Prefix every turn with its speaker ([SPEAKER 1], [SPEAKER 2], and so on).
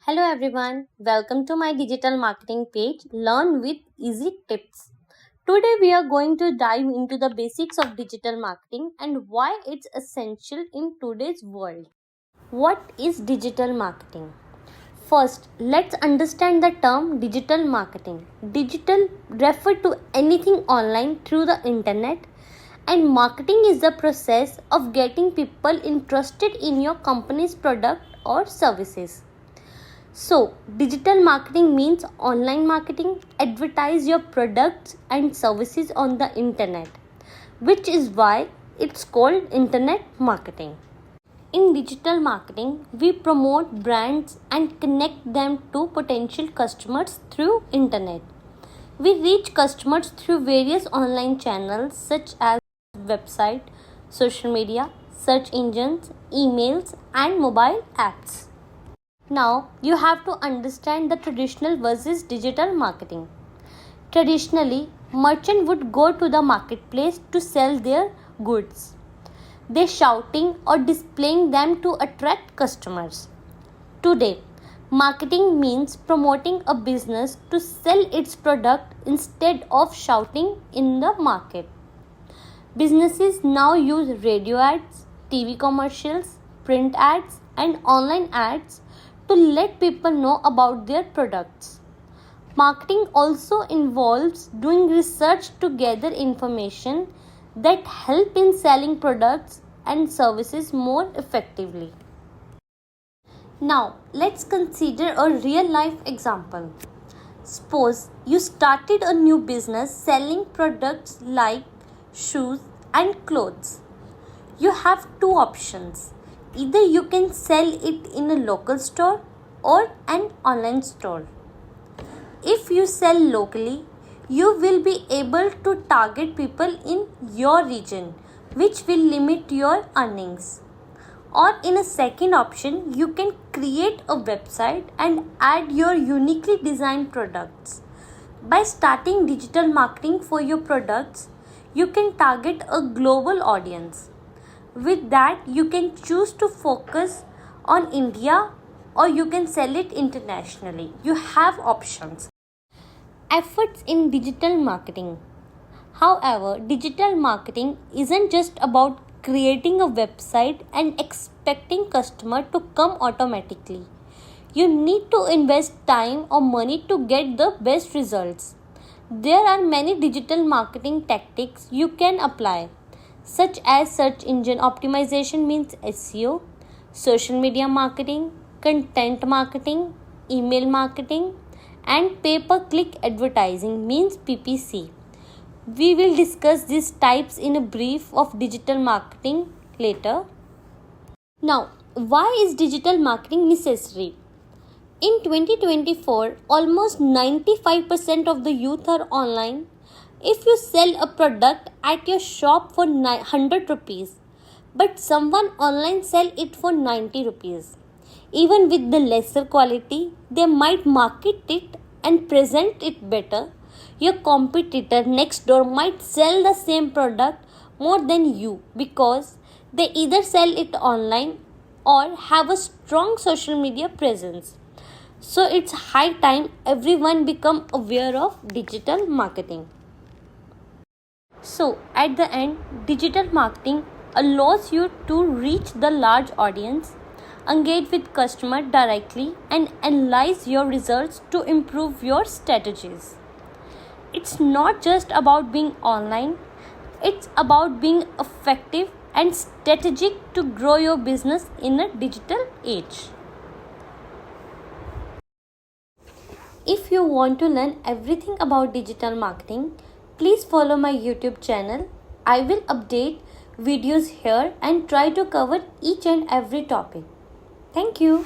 [SPEAKER 1] Hello everyone, welcome to my digital marketing page Learn with Easy Tips. Today we are going to dive into the basics of digital marketing and why it's essential in today's world. What is digital marketing? First, let's understand the term digital marketing. Digital refers to anything online through the internet, and marketing is the process of getting people interested in your company's product or services. So, digital marketing means online marketing. Advertise your products and services on the internet, which is why it's called internet marketing. In digital marketing, we promote brands and connect them to potential customers through internet. We reach customers through various online channels such as website, social media, search engines, emails, and mobile apps. Now, you have to understand the traditional versus digital marketing. Traditionally, merchant would go to the marketplace to sell their goods. They shouting or displaying them to attract customers. Today, marketing means promoting a business to sell its product instead of shouting in the market. Businesses now use radio ads, TV commercials, print ads, and online ads to let people know about their products. Marketing also involves doing research to gather information that help in selling products and services more effectively. Now, let's consider a real life example. Suppose you started a new business selling products like shoes and clothes. You have two options. Either you can sell it in a local store or an online store. If you sell locally, you will be able to target people in your region, which will limit your earnings. Or in a second option, you can create a website and add your uniquely designed products. By starting digital marketing for your products, you can target a global audience. With that, you can choose to focus on India or you can sell it internationally. You have options. Efforts in digital marketing. However, digital marketing isn't just about creating a website and expecting customer to come automatically. You need to invest time or money to get the best results. There are many digital marketing tactics you can apply, such as search engine optimization means SEO, social media marketing, content marketing, email marketing, and pay-per-click advertising means PPC. We will discuss these types in a brief of digital marketing later. Now, why is digital marketing necessary? In 2024, almost 95% of the youth are online. If you sell a product at your shop for 100 rupees, but someone online sell it for 90 rupees, even with the lesser quality, they might market it and present it better. Your competitor next door might sell the same product more than you because they either sell it online or have a strong social media presence. So it's high time everyone become aware of digital marketing. So at the end, digital marketing allows you to reach the large audience, engage with customer directly, and analyze your results to improve your strategies. It's not just about being online, it's about being effective and strategic to grow your business in a digital age. If you want to learn everything about digital marketing, please follow my YouTube channel. I will update videos here and try to cover each and every topic. Thank you.